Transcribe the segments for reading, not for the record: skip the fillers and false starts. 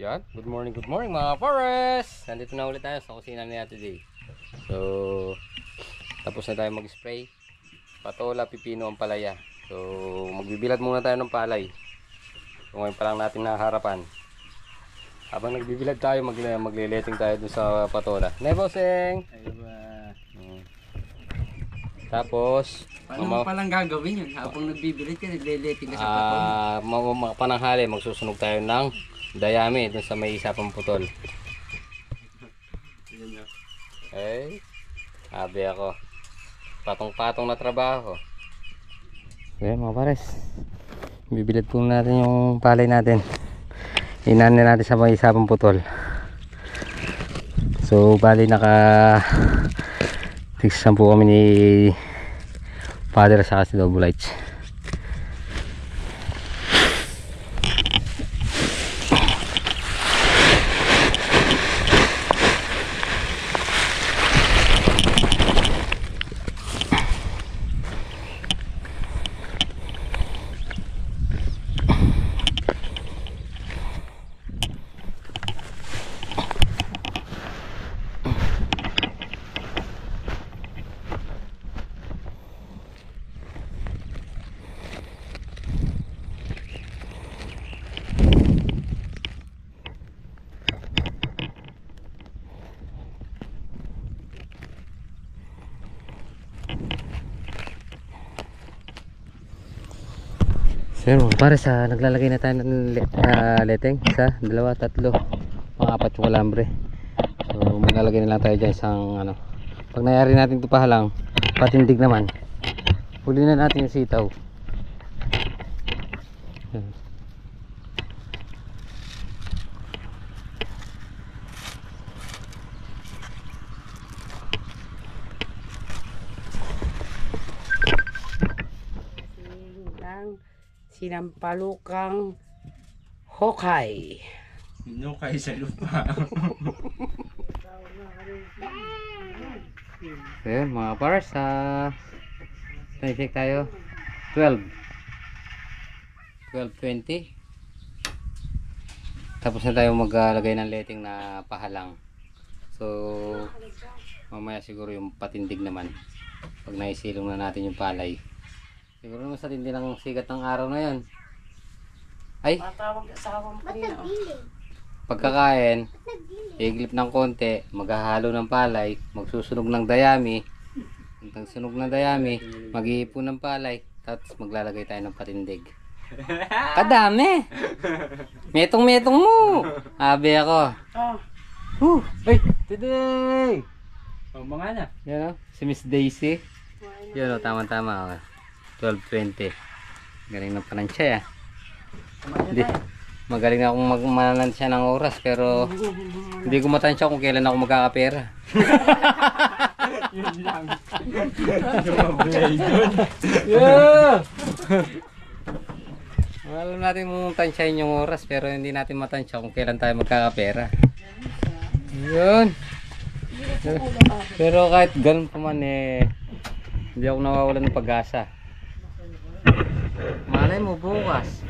Yan. Good morning mga forest. Nandito na ulit tayo sa kusina ni Ate Day. So, tapos na tayo mag-spray. Patola, pipino, ang palaya. So, magbibilad muna tayo ng palay. So, ngayon pa lang natin nakaharapan. Habang nagbibilad tayo, magle-letting tayo dun sa patola. Neboseng! Tapos, paano mo palang gagawin yun? Habang nagbibilad ka, nagle-letting ka sa patola? Pananghali, magsusunog tayo ng dayami dun sa may isa pang putol. Okay. Sabi ako. Patong-patong na trabaho. Okay mga pares. Bibilad po natin yung palay natin. Inanin natin sa may isa pang putol. So bali naka tigsan po kami ni Father sa kasi double lights. So para sa naglalagay na tayo ng leteng, isa, dalawa, tatlo, mga apat yung kalambre. So maglalagay na lang tayo dyan isang ano. Pag nangyari natin ito pahalang patindig naman, huli na natin yung sitaw. Sinampalukang hokay. Hinukay sa lupa. So yun mga pars, check tayo 12:20. Tapos na tayo maglagay ng letting na pahalang. So mamaya siguro yung patindig naman pag naisilong na natin yung palay. Siguro naman sa tindi ng sigat ng araw na yan. Ay! Patawag sa awang kanina. Pagkakain, iglip ng konti, maghahalo ng palay, magsusunog ng dayami. Ang sunog ng dayami, mag-iipon ng palay, tapos maglalagay tayo ng patindig. Kadami! Metong-metong mo! Abi ako. Ay! Today! O mga na. Yan o, si Miss Daisy. Yan o, tama-tama. 12:20. Galing ng panansya. Hindi. Magaling na akong magmanansya ng oras pero hindi ko matansya kung kailan ako magkakapera. Yun lang. Sumablay dun. Yeah! Alam natin mong tansyahin yung oras pero hindi natin matansya kung kailan tayo magkakapera. Yun. Pero kahit ganun pa man hindi ako nawawalan ng pag-asa. Malay mo bukas.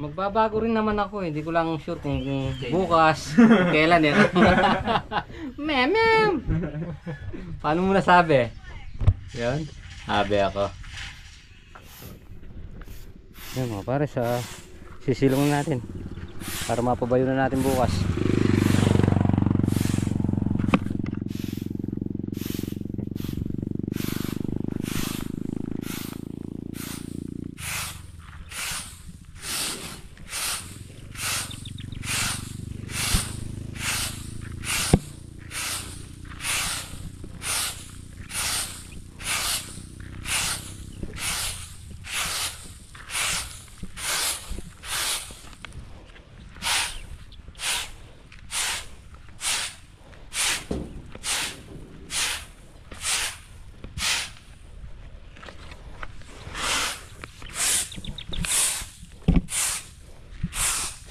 Magbabago rin naman ako, hindi ko lang sure kung bukas, kailan Mem! Paano mo nasabi? Yan, sabi ako. Yan mga pare, sisilong natin para mapabayo na natin bukas.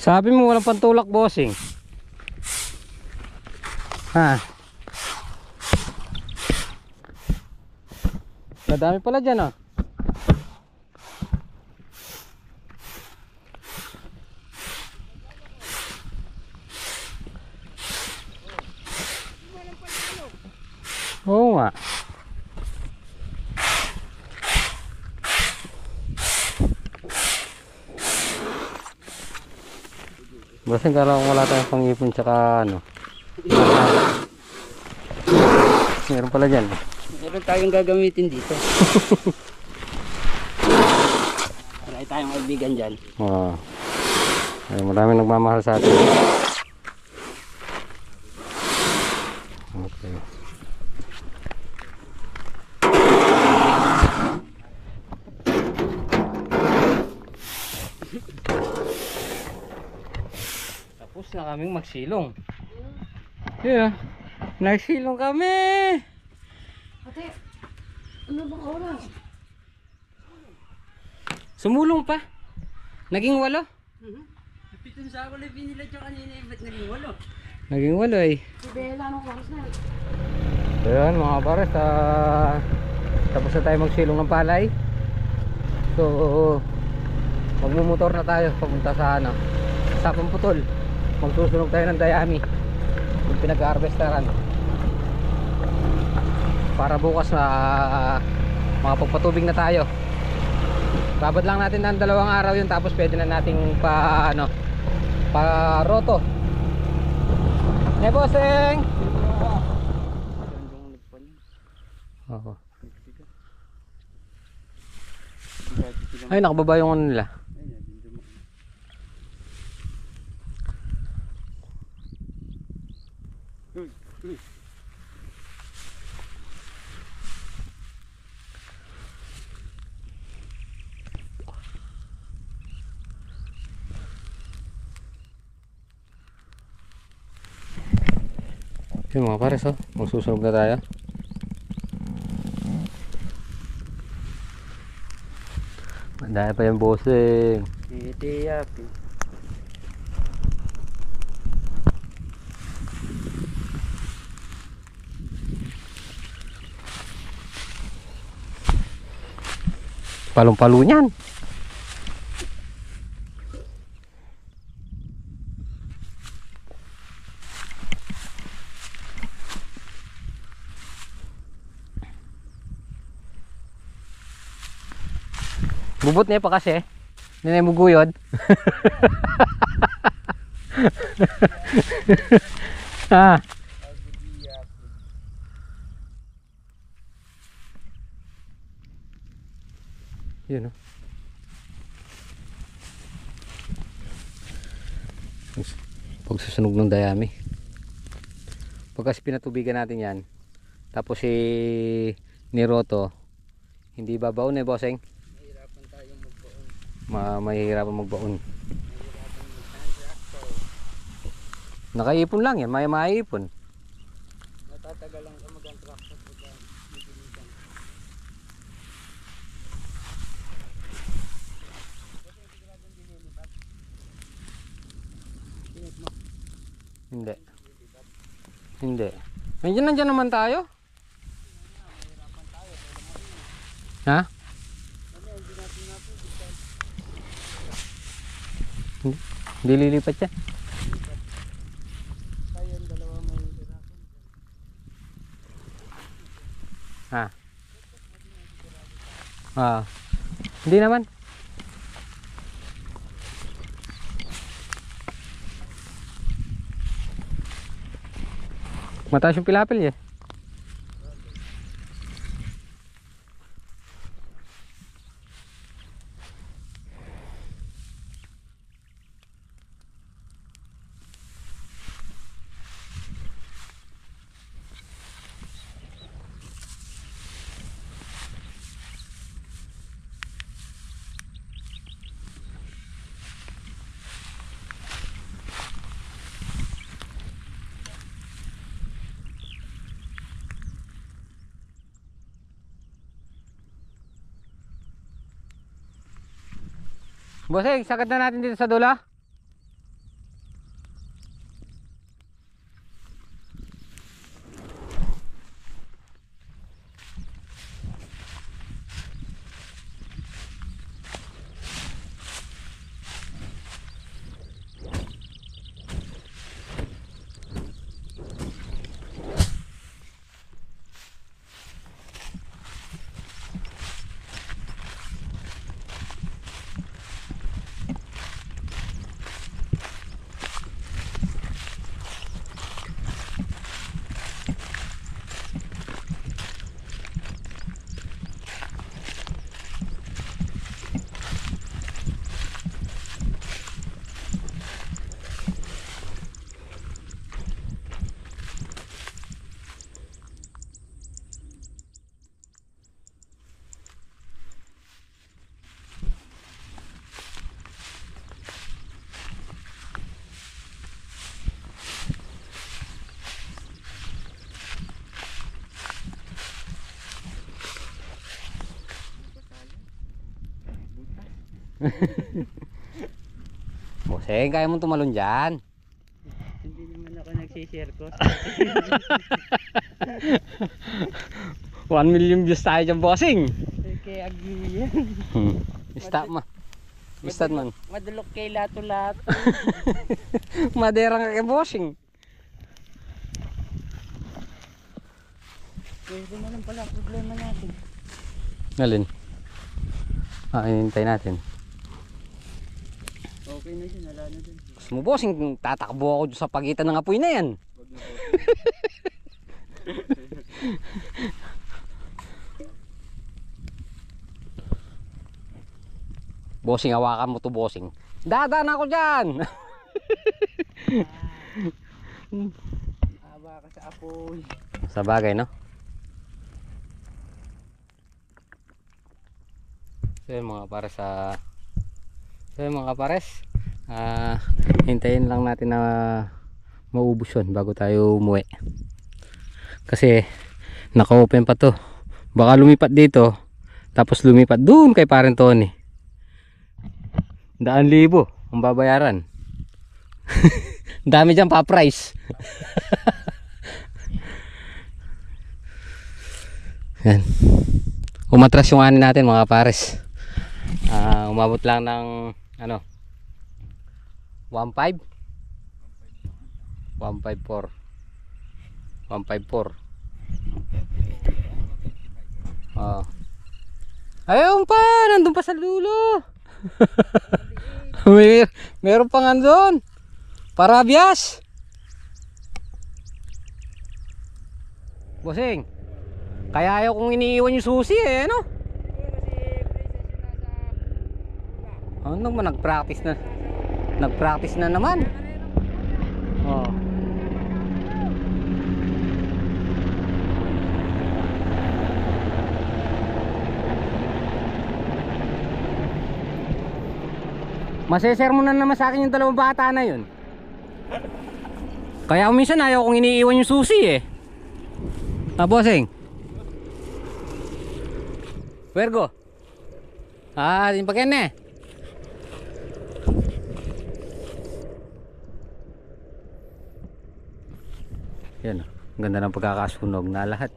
Sabi mo walang pantulak, bossing. Ha? Madami pala dyan, ah. Basta kala ko wala tayong pang-ipon tsaka ano. Meron pala dyan. Meron tayong gagamitin dito. Marami tayong kaibigan dyan. Oo. Ay, maraming nagmamahal sa atin. Okay. Tapos na kaming magsilong. Yeah. Nagsilong kami. Ate, ano bang oras? Sumulong pa. Naging 8. Pitong sa ako na binilad yung kanina, ba't naging 8? Naging 8 eh. Si Bella, anong oras na? So yun mga pares, tapos na tayo magsilong ng palay. So magmumotor na tayo papunta sa ano, sa Putol. Magsusunog tayo ng dayami yung pinag-harvesteran para bukas na makapagpatubig na tayo. Babad lang natin ng 2 araw yun, tapos pwede na nating pa ano, pa roto. Hey bossing. Oo. Ay, nakababa yung ano nila. Yun mga pares, oh. Magsusunog na tayo. Mandaya pa yung bossing. Titiyap. Palong-palo niyan. Bubot niya pa kasi. Hindi na yung muguyod. Ah. Yun, oh. Pagsusunog ng dayami. Pag kasi pinatubigan natin yan, tapos si niroto, hindi babaon eh, bossing. Mahirapan tayong magbaon. Mahihirapan magbaon. Nakaipon lang yan, may maipon. Natatagal lang ka mag-contractor pagka bibinisan. Hindi. Hindi. Nandiyan naman tayo. Ha? Hindi lilipat siya. Tayong dalawa mahihirapan. Ha? Ah. Hindi naman. Mataas yung pilapil eh. Bossing, sagad na natin dito sa dula. Bossing, kaya mong tumalon dyan. Hindi naman ako nagsishare ko. 1 million views tayo dyan, bossing. Kaya agyan. Stop ma. Start man. Madulok kay lato-lato. Maderang ka kay bossing. Pwede na lang pala ang problema natin. Alin? Hinintay natin. Okay na yun, wala na dun. Gusto mo, bossing, tatakbo ako sa pagitan ng apoy na yan. Bossing, hawakan mo to, bossing. Dadaan ako dyan. Awa ka sa apoy. Sa bagay, no? So yun mga pares, hintayin lang natin na maubos yun bago tayo umuwi. Kasi naka-open pa to. Baka lumipat dito, tapos lumipat doon kay Parang Tony. 100,000 ang babayaran. Dami dyan pa price. Yan. Umatras yung ani natin mga pares. Umabot lang ng 1.5 1.54 ayun pa, nandun pa sa dulo. Meron pa nga doon. Parabyas. Bossing, kaya ayaw kong iniiwan yung susi ano? Ano naman, nag-practice na naman. Oh. Masesermonan naman sa akin yung dalawang bata na yun. Kaya minsan ayaw kong iniiwan yung susi bossing. Virgo. Yung pagkene. Yan, ang ganda ng pagkakasunog na lahat.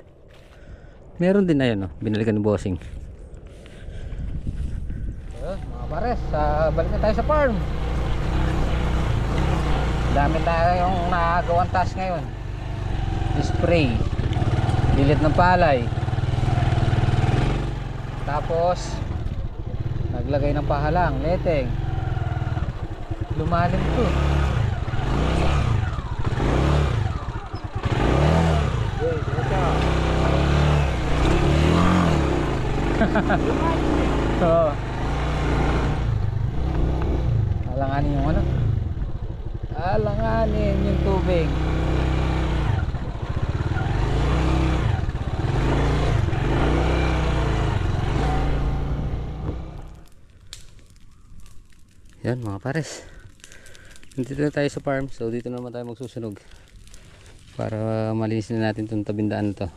Meron din na yun, binalikan ni bossing. Ayun, mga pares, balik na tayo sa farm. Dami tayong nagawang task ngayon. Spray, dilit ng palay, tapos naglagay ng pahalang, leteng. Lumalim to. So, alanganin yung alanganin yung tubig. Yan mga pares, dito na tayo sa farm. So dito naman tayo magsusunog para malinisin na natin itong tabindaan to.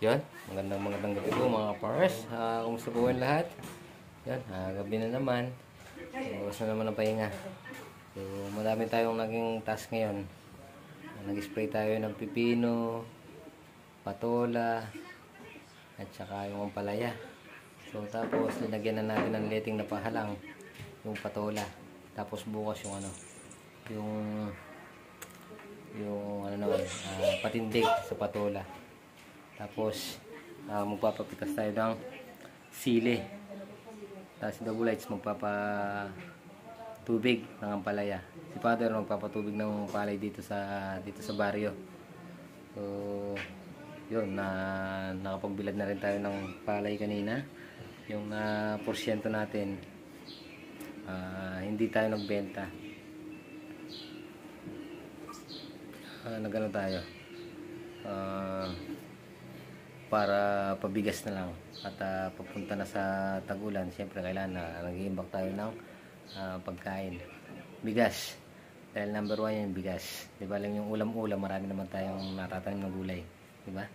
Yan, magandang gabi po mga pares. Kumusta po yung lahat? Yan, gabi na naman. Oras na naman ang pahinga. So, madami tayong naging task ngayon. Nag-spray tayo ng pipino, patola, at saka yung ampalaya. So, tapos nilagyan na natin ng letting na pahalang yung patola. Tapos bukas yung patindig sa patola. Tapos magpapapitas tayo ng sili. Tapos si Double Lights magpapatubig ng ampalaya. Si Father magpapatubig ng palay dito sa baryo. So, yun, nakapagbilad na rin tayo ng palay kanina. Yung porsyento natin, hindi tayo nagbenta. Nagano tayo, para pabigas na lang. At papunta na sa tag-ulan, siyempre kailangan na nag-iimbak tayo ng pagkain. Bigas. Dahil number 1 yung bigas. Diba lang yung ulam-ulam, marami naman tayong natatanim ng gulay. Diba?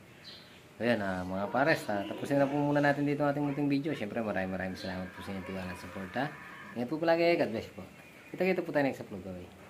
So yan, mga pares, tapusin na po muna natin dito ang ating munting video. Siyempre maraming salamat po sa inyong tiwala at support. Ingat po palagi, God bless po. Kita-kita po tayo next upload.